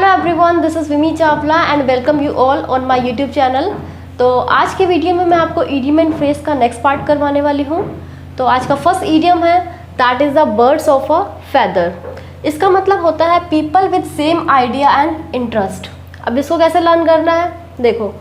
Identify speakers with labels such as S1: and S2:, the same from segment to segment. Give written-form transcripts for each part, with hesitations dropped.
S1: Hello everyone, this is Vimmi Chawla and welcome you all on my YouTube channel. तो आज के video में मैं आपको ईडियम एंड फ्रेज का नेक्स्ट पार्ट करवाने वाली हूँ। तो आज का फर्स्ट ईडियम है that is the birds of a feather. इसका मतलब होता है people with same idea and interest. अब इसको कैसे लर्न करना है, देखो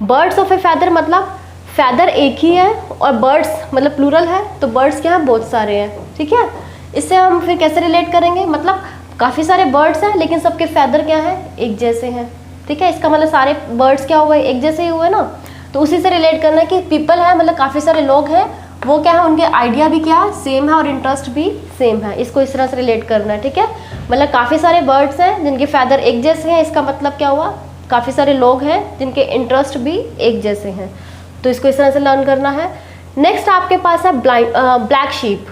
S1: बर्ड्स ऑफ ए फैदर मतलब फैदर एक ही है और बर्ड्स मतलब प्लूरल है, तो बर्ड्स क्या हैं, बहुत सारे हैं। ठीक है, इससे हम फिर कैसे रिलेट करेंगे, मतलब काफ़ी सारे बर्ड्स हैं लेकिन सबके फैदर क्या हैं, एक जैसे हैं। ठीक है, इसका मतलब सारे बर्ड्स क्या हुए, एक जैसे ही हुए ना। तो उसी से रिलेट करना है कि पीपल है मतलब काफ़ी सारे लोग हैं, वो क्या है, उनके आइडिया भी क्या है, सेम है और इंटरेस्ट भी सेम है। इसको इस तरह से रिलेट करना है। ठीक है, मतलब काफ़ी सारे बर्ड्स हैं जिनके फैदर एक जैसे हैं, इसका मतलब क्या हुआ, काफ़ी सारे लोग हैं जिनके इंटरेस्ट भी एक जैसे हैं। तो इसको इस तरह से लर्न करना है। नेक्स्ट आपके पास है ब्लैक शीप।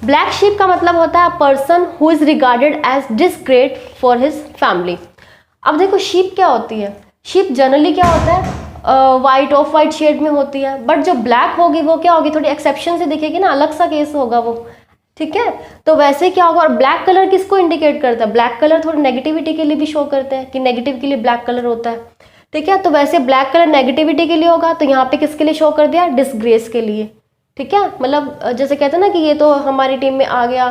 S1: ब्लैक शीप का मतलब होता है person who is regarded as disgrace for his family. अब देखो शीप क्या होती है, शीप जनरली क्या होता है, वाइट ऑफ वाइट शेड में होती है, बट जो ब्लैक होगी वो क्या होगी, थोड़ी एक्सेप्शन से दिखेगी ना, अलग सा केस होगा वो। ठीक है, तो वैसे क्या होगा, और ब्लैक कलर किसको इंडिकेट करता है, ब्लैक कलर थोड़ी नेगेटिविटी के लिए भी शो करते हैं कि नेगेटिव के लिए ब्लैक कलर होता है। ठीक है, तो वैसे ब्लैक कलर नेगेटिविटी के लिए होगा, तो यहाँ पे किसके लिए शो कर दिया, डिसग्रेस के लिए। ठीक है, मतलब जैसे कहते हैं ना कि ये तो हमारी टीम में आ गया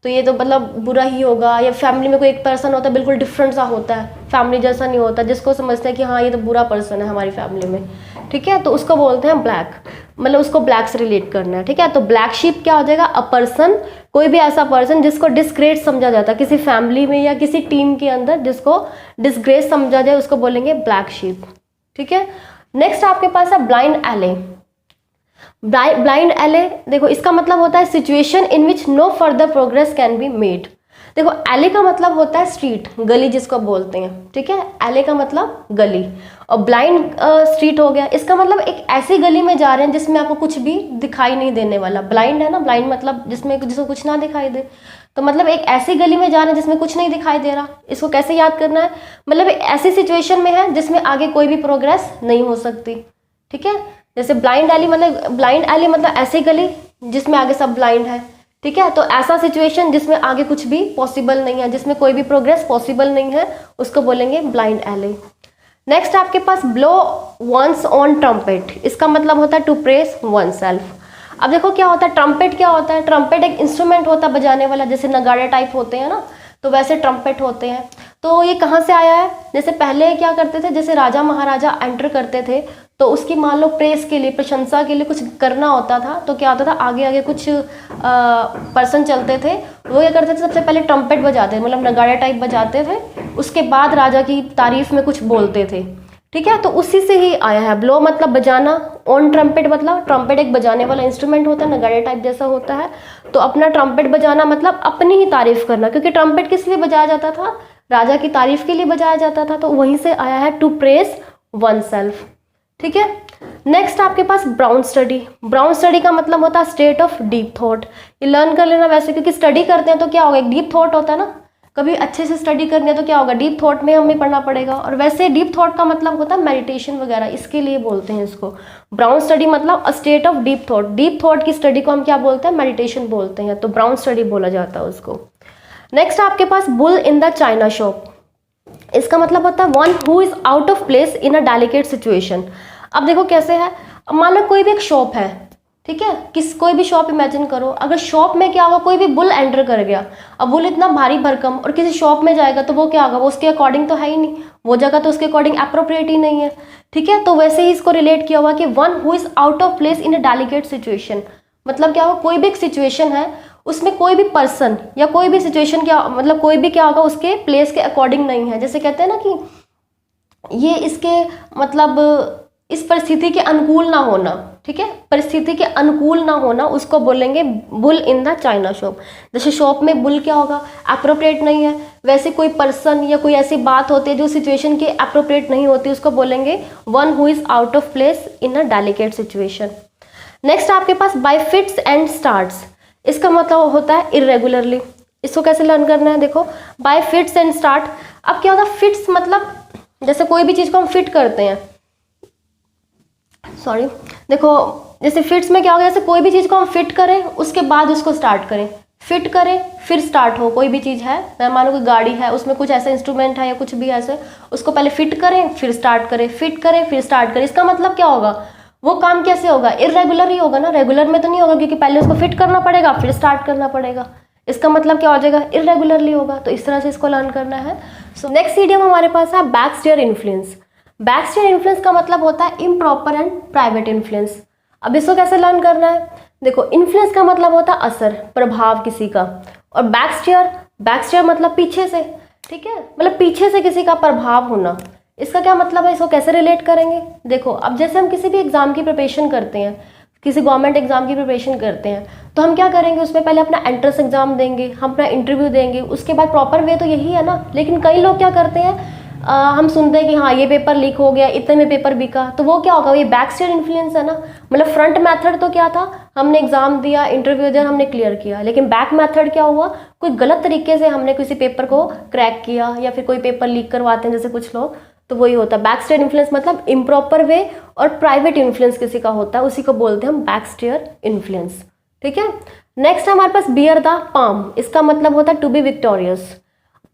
S1: तो ये तो मतलब बुरा ही होगा, या फैमिली में कोई एक पर्सन होता है बिल्कुल डिफरेंट सा होता है, फैमिली जैसा नहीं होता, जिसको समझते हैं कि हाँ ये तो बुरा पर्सन है हमारी फैमिली में। ठीक है, तो उसको बोलते हैं ब्लैक, मतलब उसको ब्लैक से रिलेट करना है। ठीक है, तो ब्लैक शीप क्या हो जाएगा, अ पर्सन, कोई भी ऐसा पर्सन जिसको डिसग्रेस समझा जाता है किसी फैमिली में या किसी टीम के अंदर, जिसको डिसग्रेस समझा जाए उसको बोलेंगे ब्लैक शीप। ठीक है, नेक्स्ट आपके पास है ब्लाइंड एले। ब्लाइंड एले देखो इसका मतलब होता है situation in which no further progress can be made. देखो एले का मतलब होता है स्ट्रीट, गली जिसको बोलते हैं। ठीक है, एले का मतलब गली, और ब्लाइंड स्ट्रीट हो गया, इसका मतलब एक ऐसी गली में जा रहे हैं जिसमें आपको कुछ भी दिखाई नहीं देने वाला। ब्लाइंड है ना, ब्लाइंड मतलब जिसको कुछ ना दिखाई दे, तो मतलब एक ऐसी गली में जा रहे हैं जिसमें कुछ नहीं दिखाई दे रहा। इसको कैसे याद करना है, मतलब एक ऐसी सिचुएशन में है जिसमें आगे कोई भी प्रोग्रेस नहीं हो सकती। ठीक है, जैसे ब्लाइंड एली मतलब ऐसी गली जिसमें आगे सब ब्लाइंड है। ठीक है, तो ऐसा सिचुएशन जिसमें आगे कुछ भी पॉसिबल नहीं है, जिसमें कोई भी प्रोग्रेस पॉसिबल नहीं है, उसको बोलेंगे ब्लाइंड एली। नेक्स्ट आपके पास ब्लो वंस ऑन ट्रम्पेट। इसका मतलब होता है टू प्रेस वन सेल्फ। अब देखो क्या होता है, ट्रम्पेट क्या होता है, ट्रम्पेट एक इंस्ट्रूमेंट होता है बजाने वाला, जैसे नगाड़े टाइप होते हैं ना, तो वैसे ट्रम्पेट होते हैं। तो ये कहाँ से आया है, जैसे पहले क्या करते थे, जैसे राजा महाराजा एंटर करते थे तो उसकी मान लो प्रेस के लिए, प्रशंसा के लिए कुछ करना होता था, तो क्या होता था, आगे आगे कुछ पर्सन चलते थे, वो क्या करते थे, सबसे पहले ट्रम्पेट बजाते थे, मतलब नगाड़े टाइप बजाते थे, उसके बाद राजा की तारीफ में कुछ बोलते थे। ठीक है, तो उसी से ही आया है। ब्लो मतलब बजाना, ऑन ट्रम्पेट मतलब ट्रम्पेट एक बजाने वाला इंस्ट्रूमेंट होता है, नगाड़े टाइप जैसा होता है, तो अपना ट्रम्पेट बजाना मतलब अपनी ही तारीफ करना, क्योंकि ट्रम्पेट किस लिए बजाया जाता था, राजा की तारीफ के लिए बजाया जाता था, तो वहीं से आया है टू प्रेस वन सेल्फ। ठीक है, नेक्स्ट आपके पास ब्राउन स्टडी। ब्राउन स्टडी का मतलब होता है स्टेट ऑफ डीप थॉट। ये लर्न कर लेना वैसे, क्योंकि स्टडी करते हैं तो क्या होगा, एक डीप थॉट होता है ना, कभी अच्छे से स्टडी करनी है तो क्या होगा, डीप थॉट में हमें पढ़ना पड़ेगा। और वैसे डीप थॉट का मतलब होता है मेडिटेशन वगैरह, इसके लिए बोलते हैं इसको ब्राउन स्टडी, मतलब a state of deep thought. Deep thought की स्टडी को हम क्या बोलते हैं, मेडिटेशन बोलते हैं, तो ब्राउन स्टडी बोला जाता है उसको। नेक्स्ट आपके पास bull in the china shop. इसका मतलब होता है one who is out of place in a delicate situation. अब देखो कैसे है, मान लो कोई भी एक शॉप है, ठीक है, कोई भी शॉप इमेजिन करो, अगर शॉप में क्या होगा, कोई भी बुल एंटर कर गया, अब बुल इतना भारी भरकम और किसी शॉप में जाएगा तो वो क्या होगा, वो उसके अकॉर्डिंग तो है ही नहीं, वो जगह तो उसके अकॉर्डिंग अप्रोप्रिएट ही नहीं है। ठीक है, तो वैसे ही इसको रिलेट किया हुआ कि one who is out of place in a delicate situation, मतलब क्या होगा, कोई भी एक सिचुएशन है उसमें कोई भी पर्सन या कोई भी सिचुएशन क्या मतलब कोई भी क्या होगा उसके प्लेस के अकॉर्डिंग नहीं है। जैसे कहते हैं ना कि ये इसके मतलब इस परिस्थिति के अनुकूल ना होना। ठीक है, परिस्थिति के अनुकूल ना होना, उसको बोलेंगे bull in the china shop. जैसे शॉप में बुल क्या होगा, अप्रोप्रिएट नहीं है, वैसे कोई पर्सन या कोई ऐसी बात होती है जो सिचुएशन के अप्रोप्रिएट नहीं होती, उसको बोलेंगे one who is out of place in a delicate situation. Next आपके पास बाय फिट्स एंड स्टार्ट्स। इसका मतलब होता है इरेगुलरली। इसको कैसे लर्न करना है, देखो बाय फिट्स एंड स्टार्ट। अब क्या होता है, फिट्स मतलब जैसे कोई भी चीज़ को हम फिट करते हैं, देखो जैसे फिट्स में क्या होगा, जैसे कोई भी चीज़ को हम फिट करें उसके बाद उसको स्टार्ट करें, फिट करें फिर स्टार्ट हो। कोई भी चीज़ है, मैं मानो कोई गाड़ी है, उसमें कुछ ऐसा इंस्ट्रूमेंट है या कुछ भी ऐसे, उसको पहले फिट करें फिर स्टार्ट करें, फिट करें फिर स्टार्ट करें। इसका मतलब क्या होगा, वो काम कैसे होगा, इर्रेगुलर ही होगा ना, रेगुलर में तो नहीं होगा, क्योंकि पहले उसको फिट करना पड़ेगा फिर स्टार्ट करना पड़ेगा। इसका मतलब क्या हो जाएगा, इर्रेगुलरली होगा। तो इस तरह से इसको लर्न करना है। सो नेक्स्ट इडियम हमारे पास है बैकस्टेयर इन्फ्लुएंस। बैकस्टेयर इन्फ्लुएंस का मतलब होता है इम्प्रॉपर एंड प्राइवेट इन्फ्लुएंस। अब इसको कैसे लर्न करना है, देखो इन्फ्लुएंस का मतलब होता है असर, प्रभाव किसी का, और बैकस्टेयर मतलब पीछे से, ठीक है, मतलब पीछे से किसी का प्रभाव होना। इसका क्या मतलब है, इसको कैसे रिलेट करेंगे, देखो अब जैसे हम किसी भी एग्जाम की प्रिपरेशन करते हैं, किसी गवर्नमेंट एग्जाम की प्रिपरेशन करते हैं, तो हम क्या करेंगे, उसमें पहले अपना एंट्रेंस एग्जाम देंगे, हम अपना इंटरव्यू देंगे, उसके बाद प्रॉपर वे तो यही है ना। लेकिन कई लोग क्या करते हैं, हम सुनते हैं कि हाँ ये पेपर लीक हो गया, इतने में पेपर बिका, तो वो क्या होगा, ये बैकस्टेयर इन्फ्लुएंस है ना। मतलब फ्रंट मेथड तो क्या था, हमने एग्जाम दिया, इंटरव्यू दिया, हमने क्लियर किया, लेकिन बैक मेथड क्या हुआ, कोई गलत तरीके से हमने किसी पेपर को क्रैक किया या फिर कोई पेपर लीक करवाते हैं जैसे कुछ लोग, तो वही होता है बैकस्टेयर इन्फ्लुएंस। मतलब इम्प्रॉपर वे और प्राइवेट इन्फ्लुएंस किसी का होता है, उसी को बोलते हैं हम बैकस्टेयर इन्फ्लुएंस, ठीक है। नेक्स्ट हमारे पास बियर द पाम। इसका मतलब होता है टू बी विक्टोरियस।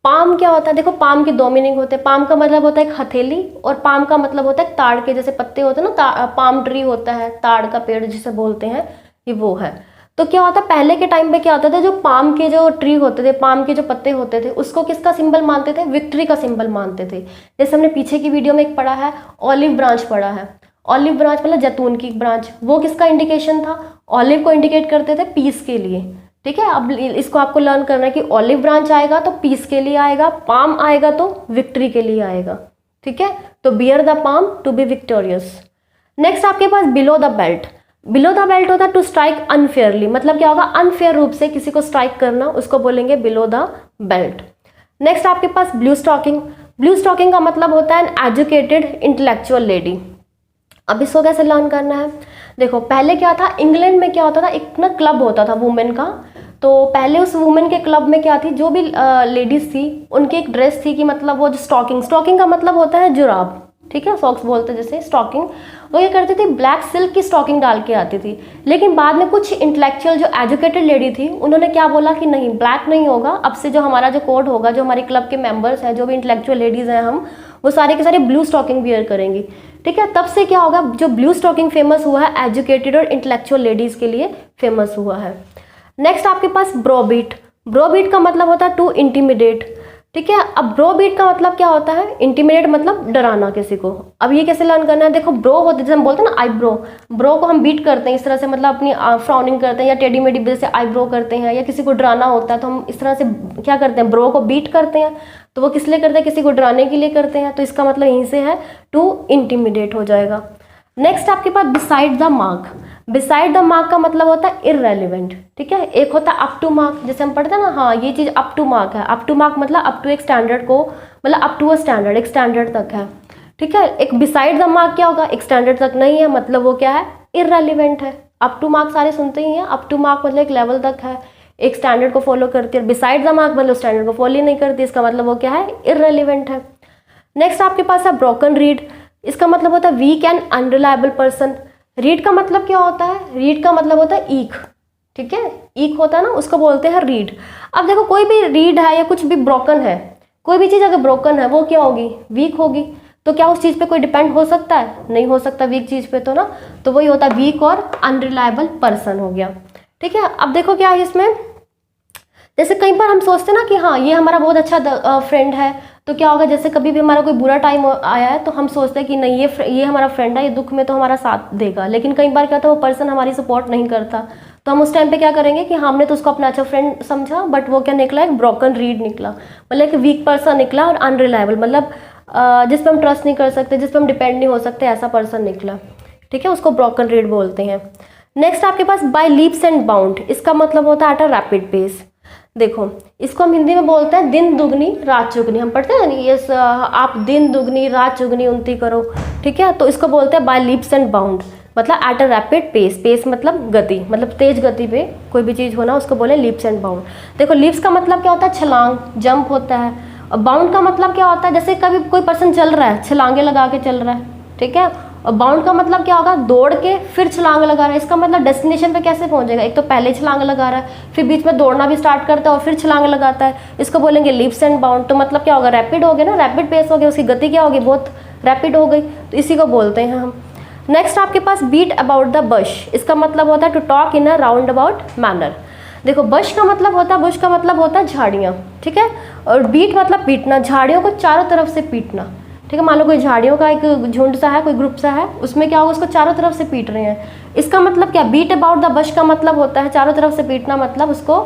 S1: पाम क्या होता है, देखो पाम के दो मीनिंग होते हैं। पाम का मतलब होता है एक हथेली, और पाम का मतलब होता है ताड़ के जैसे पत्ते होते हैं ना, पाम ट्री होता है, ताड़ का पेड़ जिसे बोलते हैं, ये वो है। तो क्या होता है, पहले के टाइम पे क्या होता था, जो पाम के जो ट्री होते थे, पाम के जो पत्ते होते थे, उसको किसका सिंबल मानते थे, विक्ट्री का सिंबल मानते थे। जैसे हमने पीछे की वीडियो में एक पढ़ा है, ऑलिव ब्रांच पढ़ा है। ऑलिव ब्रांच मतलब जैतून की ब्रांच, वो किसका इंडिकेशन था, ऑलिव को इंडिकेट करते थे पीस के लिए, ठीक है। अब इसको आपको लर्न करना है कि ऑलिव ब्रांच आएगा तो पीस के लिए आएगा, पाम आएगा तो विक्ट्री के लिए आएगा, ठीक है। तो bear the palm to be victorious. Next आपके पास below the belt. Below the belt होता है टू स्ट्राइक अनफेयरली। मतलब क्या होगा, अनफेयर रूप से किसी को स्ट्राइक करना, उसको बोलेंगे बिलो द बेल्ट। नेक्स्ट आपके पास ब्लू स्टॉकिंग। ब्लू स्टॉकिंग का मतलब होता है एन एजुकेटेड इंटेलेक्चुअल लेडी। अब इसको कैसे लर्न करना है, देखो पहले क्या था, इंग्लैंड में क्या होता था, एक ना क्लब होता था वुमेन का। तो पहले उस वुमेन के क्लब में क्या थी, जो भी लेडीज थी, उनकी एक ड्रेस थी कि मतलब वो जो स्टॉकिंग का मतलब होता है जुराब, ठीक है, सॉक्स बोलते हैं जैसे स्टॉकिंग। वो ये करती थी, ब्लैक सिल्क की स्टॉकिंग डाल के आती थी। लेकिन बाद में कुछ इंटेलेक्चुअल जो एजुकेटेड लेडी थी, उन्होंने क्या बोला कि नहीं, ब्लैक नहीं होगा, अब से जो हमारा जो कोड होगा, जो हमारी क्लब के मेंबर्स हैं, जो भी इंटेलेक्चुअल लेडीज़ हैं, हम वो सारे के सारे ब्लू स्टॉकिंग वियर करेंगी, ठीक है। तब से क्या होगा, जो ब्लू स्टॉकिंग फेमस हुआ है, एजुकेटेड और इंटेलेक्चुअल लेडीज़ के लिए फेमस हुआ है। नेक्स्ट आपके पास ब्रोबीट। ब्रोबीट का मतलब होता है टू इंटिमिडेट, ठीक है। अब ब्रोबीट का मतलब क्या होता है, इंटिमिडेट मतलब डराना किसी को। अब ये कैसे लर्न करना है, देखो ब्रो होते जैसे हम बोलते हैं ना आईब्रो, ब्रो को हम बीट करते हैं इस तरह से, मतलब अपनी फ्राउनिंग करते हैं या टेढ़ी मेढ़ी जैसे आईब्रो करते हैं, या किसी को डराना होता है तो हम इस तरह से क्या करते हैं, ब्रो को बीट करते हैं। तो वो किस लिए करते हैं, किसी को डराने के लिए करते हैं। तो इसका मतलब यहीं से है टू इंटिमिडेट हो जाएगा। नेक्स्ट आपके पास beside the mark. Beside the mark का मतलब होता है इररेलेवेंट, ठीक है। एक होता है अप टू मार्क, जैसे हम पढ़ते हैं ना, हाँ ये चीज़ अप टू मार्क है। अप टू मार्क मतलब अप टू एक स्टैंडर्ड को, मतलब अप टू अ स्टैंडर्ड, एक स्टैंडर्ड तक है, ठीक है। एक बिसाइड द मार्क क्या होगा, एक स्टैंडर्ड तक नहीं है, मतलब वो क्या है, इररेलेवेंट है। अप टू मार्क सारे सुनते ही हैं, अप टू मार्क मतलब एक लेवल तक है, एक स्टैंडर्ड को फॉलो करती है। बिसाइड द मार्क मतलब स्टैंडर्ड को फॉलो नहीं करती, इसका मतलब वो क्या है, इररेलेवेंट है। नेक्स्ट आपके पास है ब्रोकन रीड। इसका मतलब होता है weak and unreliable person. Reed का मतलब क्या होता है, रीड का मतलब होता है ईक, ठीक है, ईक होता है ना, उसको बोलते हैं रीड। अब देखो कोई भी रीड है या कुछ भी ब्रोकन है, कोई भी चीज़ अगर ब्रोकन है वो क्या होगी, वीक होगी। तो क्या उस चीज़ पे कोई डिपेंड हो सकता है, नहीं हो सकता वीक चीज़ पे, तो ना, तो वही होता है वीक और अनरिलायबल पर्सन हो गया, ठीक है। अब देखो क्या है इसमें, जैसे कई बार हम सोचते हैं ना कि हाँ ये हमारा बहुत अच्छा फ्रेंड है, तो क्या होगा, जैसे कभी भी हमारा कोई बुरा टाइम आया है तो हम सोचते हैं कि नहीं ये हमारा फ्रेंड है, ये दुख में तो हमारा साथ देगा। लेकिन कई बार क्या होता है, वो पर्सन हमारी सपोर्ट नहीं करता, तो हम उस टाइम पे क्या करेंगे कि हमने तो उसको अपना अच्छा फ्रेंड समझा, बट वो क्या निकला, एक ब्रोकन रीड निकला, मतलब एक वीक पर्सन निकला, और अनरिलायबल मतलब जिस पर हम ट्रस्ट नहीं कर सकते, जिस पर हम डिपेंड नहीं हो सकते, ऐसा पर्सन निकला, ठीक है, उसको ब्रोकन रीड बोलते हैं। नेक्स्ट आपके पास बाय लीप्स एंड बाउंड। इसका मतलब होता है एट अ रैपिड पेस। देखो इसको हम हिंदी में बोलते हैं दिन दुगनी रात चुगनी। हम पढ़ते हैं ये आप दिन दुगनी रात चुगनी उनती करो, ठीक है। तो इसको बोलते हैं बाय लीप्स एंड बाउंड, मतलब at a rapid pace. Pace मतलब गति, मतलब तेज गति पे कोई भी चीज़ होना, उसको बोले लीप्स एंड बाउंड। देखो लीप्स का मतलब क्या होता है, छलांग, जंप होता है। और बाउंड का मतलब क्या होता है, जैसे कभी कोई पर्सन चल रहा है, छलांगे लगा के चल रहा है, ठीक है। और बाउंड का मतलब क्या होगा, दौड़ के फिर छलांग लगा रहा है। इसका मतलब डेस्टिनेशन पे कैसे पहुंचेगा, एक तो पहले छलांग लगा रहा है, फिर बीच में दौड़ना भी स्टार्ट करता है और फिर छलांग लगाता है, इसको बोलेंगे लीप्स एंड बाउंड। तो मतलब क्या होगा, रैपिड हो गया ना, रैपिड पेस हो गया, उसकी गति क्या होगी, बहुत रैपिड हो गई, तो इसी को बोलते हैं हम। नेक्स्ट आपके पास बीट अबाउट द बश, इसका मतलब होता है to talk in a round about manner. देखो बश का मतलब होता है, बुश का मतलब होता है झाड़ियाँ, ठीक है, और बीट मतलब पीटना, झाड़ियों को चारों तरफ से पीटना, ठीक है। मान लो कोई झाड़ियों का एक झुंड सा है, कोई ग्रुप सा है, उसमें क्या होगा, उसको चारों तरफ से पीट रहे हैं। इसका मतलब क्या, बीट अबाउट द बश का मतलब होता है चारों तरफ से पीटना, मतलब उसको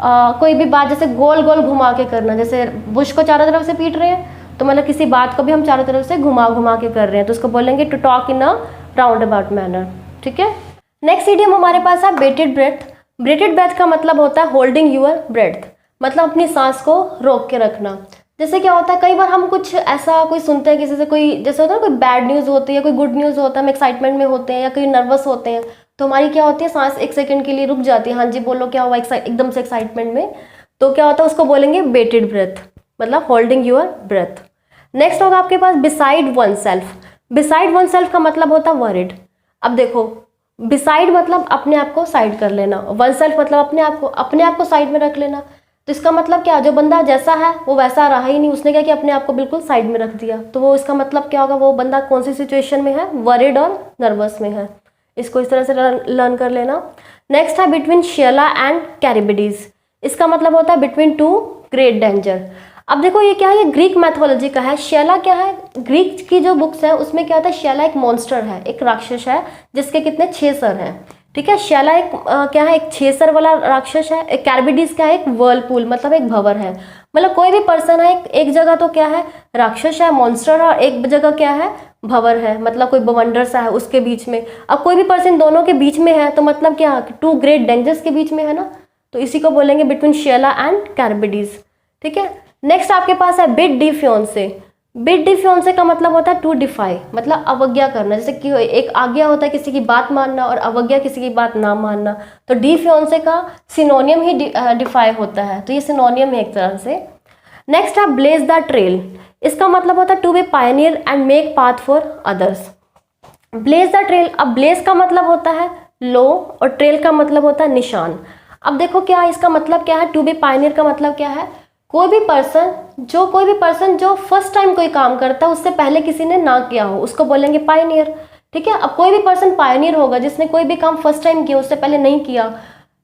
S1: कोई भी बात जैसे गोल गोल घुमा के करना, जैसे बुश को चारों तरफ से पीट रहे हैं तो मतलब किसी बात को भी हम चारों तरफ से घुमा घुमा के कर रहे हैं, तो उसको बोलेंगे to talk in a round about manner, ठीक है। नेक्स्ट इडियम हमारे पास है बेटेड ब्रेथ। बेटेड ब्रेथ का मतलब होता है होल्डिंग यूर ब्रेथ, मतलब अपनी सांस को रोक के रखना। जैसे क्या होता है, कई बार हम कुछ ऐसा कोई सुनते हैं किसी से, कोई जैसे होता है ना, कोई बैड न्यूज़ होती है, कोई गुड न्यूज़ होता है, हम एक्साइटमेंट में होते हैं या कोई नर्वस होते हैं, तो हमारी क्या होती है, सांस एक सेकंड के लिए रुक जाती है। हाँ जी बोलो क्या हुआ, एकदम से एक्साइटमेंट में, तो क्या होता है, उसको बोलेंगे बेटेड ब्रेथ, मतलब होल्डिंग यूर ब्रेथ। नेक्स्ट होगा आपके पास beside oneself. Beside oneself का मतलब होता है वरिड। अब देखो बिसाइड मतलब अपने आप को साइड कर लेना, वन सेल्फ मतलब अपने आप को साइड में रख लेना। तो इसका मतलब क्या, जो बंदा जैसा है वो वैसा रहा ही नहीं, उसने क्या किया, अपने आप को बिल्कुल साइड में रख दिया, तो वो इसका मतलब क्या होगा, वो बंदा कौन सी सिचुएशन में है, वरिड और नर्वस में है। इसको इस तरह से लर्न कर लेना। नेक्स्ट है बिटवीन शेला एंड कैरिबिडीज। इसका मतलब होता है बिटवीन टू ग्रेट डेंजर। अब देखो ये क्या है, ये ग्रीक मैथोलॉजी का है। शेला क्या है, ग्रीक की जो बुक्स है उसमें क्या होता है, शेला एक मॉन्स्टर है, एक राक्षस है जिसके कितने 6 सर हैं, ठीक है। शेला एक क्या है, एक 6 सर वाला राक्षस है। एक कैरिबिडीज क्या है, एक वर्लपूल मतलब एक भंवर है। मतलब कोई भी पर्सन है, एक जगह तो क्या है, राक्षस है, मॉन्स्टर है, और एक जगह क्या है, भंवर है, मतलब कोई बवंडर सा है उसके बीच में। अब कोई भी पर्सन दोनों के बीच में है तो मतलब क्या, टू ग्रेट डेंजर्स के बीच में है ना, तो इसी को बोलेंगे बिटवीन शेला एंड कैरिबिडीज, ठीक है। नेक्स्ट आपके पास है बिड डी फियोंसे। बिड डी फियोंसे का मतलब होता है टू डिफाई, मतलब अवज्ञा करना। जैसे कि एक आज्ञा होता है किसी की बात मानना और अवज्ञा किसी की बात ना मानना, तो डी फियोंसे का सिनोनियम ही डिफाई होता है, तो ये सिनोनियम है एक तरह से। नेक्स्ट है ब्लेज द ट्रेल। इसका मतलब होता है to be pioneer and make path for others. Blaze the trail, अब ब्लेज का मतलब होता है लो और ट्रेल का मतलब होता है निशान। अब देखो क्या इसका मतलब क्या है, टू बी पायनियर का मतलब क्या है, कोई भी पर्सन जो फर्स्ट टाइम कोई काम करता है उससे पहले किसी ने ना किया हो, उसको बोलेंगे पायनियर, ठीक है। अब कोई भी पर्सन पायनियर होगा जिसने कोई भी काम फर्स्ट टाइम किया, उससे पहले नहीं किया,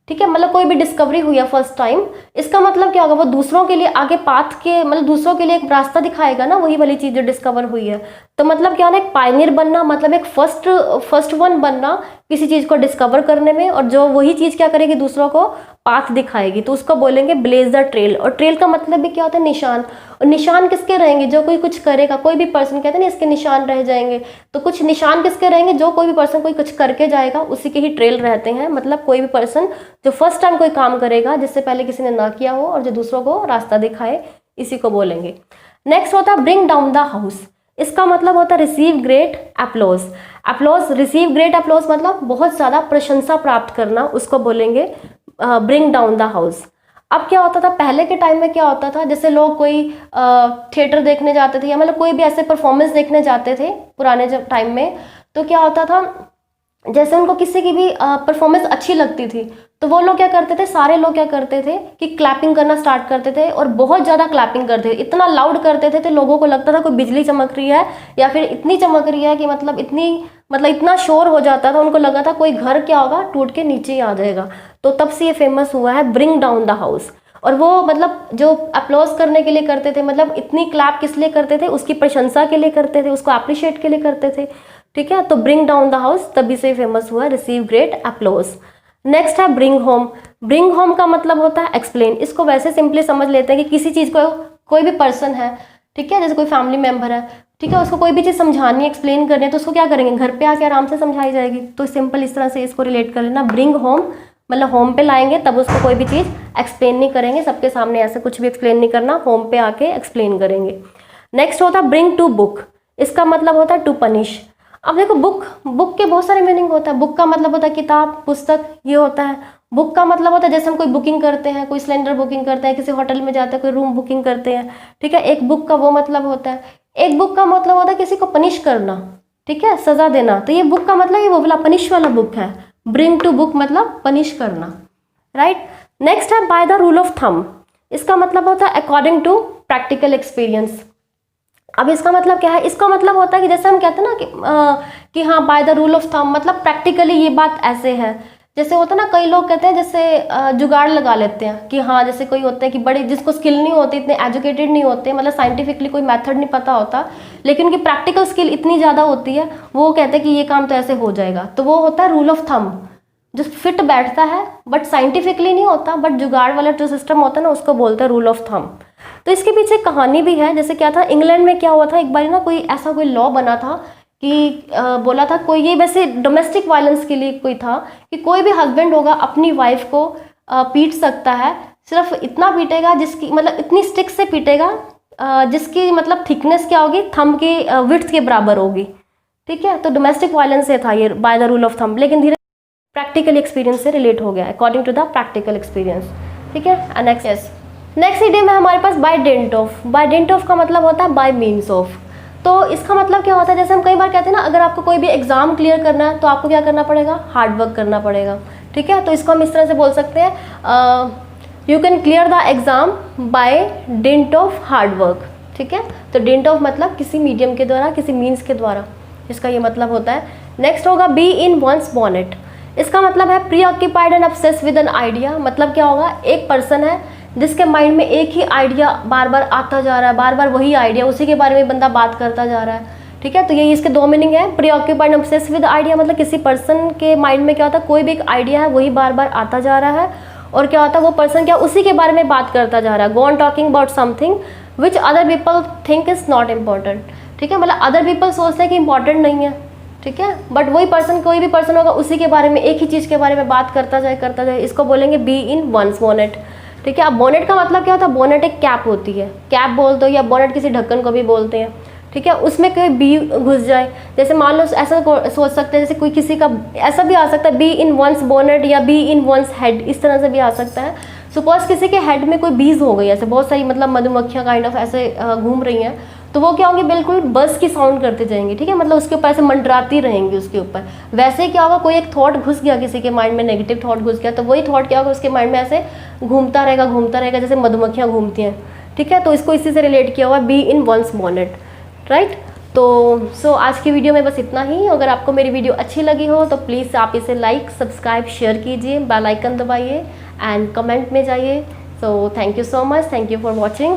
S1: ठीक है, मतलब कोई भी डिस्कवरी हुई है फर्स्ट टाइम, इसका मतलब क्या होगा, वो दूसरों के लिए आगे पाथ के, मतलब दूसरों के लिए एक रास्ता दिखाएगा ना, वही वाली चीज जो डिस्कवर हुई है। तो मतलब क्या होना, एक पायनियर बनना मतलब एक फर्स्ट वन बनना किसी चीज को डिस्कवर करने में, और जो वही चीज क्या करेगी, दूसरों को पाथ दिखाएगी, तो उसको बोलेंगे ब्लेज द ट्रेल। और ट्रेल का मतलब भी क्या होता है, निशान। और निशान किसके रहेंगे, जो कोई कुछ करेगा, कोई भी पर्सन कहते हैं ना इसके निशान रह जाएंगे, तो कुछ निशान किसके रहेंगे, जो कोई भी पर्सन कोई कुछ करके जाएगा उसी के ही ट्रेल रहते हैं। मतलब कोई भी पर्सन जो फर्स्ट टाइम कोई काम करेगा जिससे पहले किसी ने ना किया हो और जो दूसरों को रास्ता दिखाए, इसी को बोलेंगे। नेक्स्ट होता है ब्रिंग डाउन द हाउस। इसका मतलब होता है receive great applause. Applause, receive great applause मतलब बहुत ज़्यादा प्रशंसा प्राप्त करना, उसको बोलेंगे ब्रिंग डाउन द हाउस। अब क्या होता था, पहले के टाइम में क्या होता था, जैसे लोग कोई थिएटर देखने जाते थे या मतलब कोई भी ऐसे परफॉर्मेंस देखने जाते थे पुराने जब टाइम में, तो क्या होता था, जैसे उनको किसी की भी परफॉर्मेंस अच्छी लगती थी तो वो लोग क्या करते थे, सारे लोग क्या करते थे कि क्लैपिंग करना स्टार्ट करते थे, और बहुत ज़्यादा क्लैपिंग करते थे, इतना लाउड करते थे तो लोगों को लगता था कोई बिजली चमक रही है या फिर इतनी चमक रही है कि मतलब इतना शोर हो जाता था, उनको लगा था कोई घर क्या होगा, टूट के नीचे ही आ जाएगा। तो तब से ये फेमस हुआ है ब्रिंग डाउन द हाउस। और वो मतलब जो अप्लॉज करने के लिए करते थे, मतलब इतनी क्लैप किस लिए करते थे, उसकी प्रशंसा के लिए करते थे, उसको अप्रिशिएट के लिए करते थे, ठीक है। तो ब्रिंग डाउन द हाउस तभी से फेमस हुआ, रिसीव ग्रेट अप्लॉज। नेक्स्ट है ब्रिंग होम। ब्रिंग होम का मतलब होता है एक्सप्लेन। इसको वैसे सिंपली समझ लेते हैं कि किसी चीज़ को, कोई भी पर्सन है, ठीक है, जैसे कोई फैमिली मेम्बर है, ठीक है, उसको कोई भी चीज़ समझानी है, एक्सप्लेन करनी है, तो उसको क्या करेंगे, घर पे आके आराम से समझाई जाएगी। तो सिंपल इस तरह से इसको रिलेट कर लेना, ब्रिंग होम मतलब होम पे लाएंगे तब उसको कोई भी चीज़ एक्सप्लेन नहीं करेंगे, सबके सामने ऐसे कुछ भी एक्सप्लेन नहीं करना, होम पे आके एक्सप्लेन करेंगे। नेक्स्ट होता है ब्रिंग टू बुक। इसका मतलब होता है टू पनिश। अब देखो बुक के बहुत सारे मीनिंग होता है। बुक का मतलब होता है किताब, पुस्तक, ये होता है। बुक का मतलब होता है जैसे हम कोई बुकिंग करते हैं, कोई सिलेंडर बुकिंग करते हैं, किसी होटल में जाते हैं, कोई रूम बुकिंग करते हैं, ठीक है, एक बुक का वो मतलब होता है। एक बुक का मतलब होता है किसी को पनिश करना, ठीक है, सजा देना। तो ये बुक का मतलब ये वो वाला पनिश वाला बुक है, ब्रिंग टू बुक मतलब पनिश करना, राइट। नेक्स्ट है bye the rule of thumb. इसका मतलब होता है अकॉर्डिंग टू प्रैक्टिकल एक्सपीरियंस। अब इसका मतलब क्या है, इसका मतलब होता है कि जैसे हम कहते हैं ना कि हाँ bye the rule of thumb, मतलब प्रैक्टिकली ये बात ऐसे है। जैसे होता है ना, कई लोग कहते हैं जैसे जुगाड़ लगा लेते हैं कि हाँ, जैसे कोई होता है कि बड़े जिसको स्किल नहीं होती, इतने एजुकेटेड नहीं होते, मतलब साइंटिफिकली कोई मेथड नहीं पता होता, लेकिन उनकी प्रैक्टिकल स्किल इतनी ज़्यादा होती है, वो कहते हैं कि ये काम तो ऐसे हो जाएगा। तो वो होता है रूल ऑफ थंब, जो फिट बैठता है बट साइंटिफिकली नहीं होता, बट जुगाड़ वाला जो सिस्टम होता है ना, उसको बोलते हैं रूल ऑफ थंब। तो इसके पीछे कहानी भी है। जैसे क्या था, इंग्लैंड में क्या हुआ था, एक बार ना कोई ऐसा कोई लॉ बना था कि बोला था कोई, ये वैसे डोमेस्टिक वायलेंस के लिए कोई था कि कोई भी हस्बैंड होगा अपनी वाइफ को पीट सकता है, सिर्फ इतना पीटेगा जिसकी मतलब इतनी स्टिक से पीटेगा जिसकी मतलब थिकनेस क्या होगी, थंब की विड्थ के बराबर होगी, ठीक है। तो डोमेस्टिक वायलेंस से था ये by the rule of thumb, लेकिन धीरे प्रैक्टिकल एक्सपीरियंस से रिलेट हो गया, according to the practical experience, ठीक है। नेक्स्ट इडियम है हमारे पास by dint of. By dint of का मतलब होता है बाय मीन्स ऑफ। तो इसका मतलब क्या होता है, जैसे हम कई बार कहते हैं ना, अगर आपको कोई भी एग्जाम क्लियर करना है तो आपको क्या करना पड़ेगा, हार्ड वर्क करना पड़ेगा, ठीक है। तो इसको हम इस तरह से बोल सकते हैं, you can clear the exam by dint of hard work, ठीक है। तो डेंट ऑफ मतलब किसी मीडियम के द्वारा, किसी मीन्स के द्वारा, इसका ये मतलब होता है। नेक्स्ट होगा बी इन वंस बॉनेट। इसका मतलब है pre occupied and obsessed with an idea. मतलब क्या होगा, एक पर्सन है जिसके माइंड में एक ही आइडिया बार बार आता जा रहा है, बार बार वही आइडिया, उसी के बारे में बंदा बात करता जा रहा है, ठीक है। तो ये इसके दो मीनिंग है, pre occupied and obsessed with idea मतलब किसी पर्सन के माइंड में क्या होता है, कोई भी एक आइडिया है वही बार बार आता जा रहा है, और क्या होता है वो पर्सन क्या उसी के बारे में बात करता जा रहा है। Go on talking about something which other people think is not important, ठीक है। मतलब अदर पीपल सोचते हैं कि इंपॉर्टेंट नहीं है, ठीक है, बट वही पर्सन, कोई भी पर्सन होगा उसी के बारे में, एक ही चीज़ के बारे में बात करता जाए, इसको बोलेंगे बी इन वंस बॉनेट, ठीक है। अब बोनेट का मतलब क्या होता है, बोनेट एक कैप होती है, कैप बोलते हो, या बोनेट किसी ढक्कन को भी बोलते हैं, ठीक है। उसमें कोई बी घुस जाए, जैसे मान लो ऐसा सोच सकते हैं, जैसे कोई किसी का ऐसा भी आ सकता है बी इन वंस बोनेट या बी इन वंस हेड, इस तरह से भी आ सकता है। सपोज किसी के हेड में कोई बीज हो गई, ऐसे बहुत सारी मतलब मधुमक्खियाँ काइंड ऑफ ऐसे घूम रही हैं, तो वो क्या होंगे, बिल्कुल बस की साउंड करते जाएंगे, ठीक है, मतलब उसके ऊपर ऐसे मंडराती रहेंगी उसके ऊपर। वैसे क्या होगा, कोई एक थॉट घुस गया किसी के माइंड में, नेगेटिव थॉट घुस गया, तो वही थॉट क्या होगा उसके माइंड में ऐसे घूमता रहेगा, जैसे मधुमक्खियाँ घूमती हैं, ठीक है। तो इसको इसी से रिलेट किया हुआ, bee in one's bonnet, right. तो आज की वीडियो में बस इतना ही। अगर आपको मेरी वीडियो अच्छी लगी हो तो प्लीज़ आप इसे लाइक, सब्सक्राइब, शेयर कीजिए, बेल आइकन दबाइए एंड कमेंट में जाइए। So thank you so much, thank you for watching.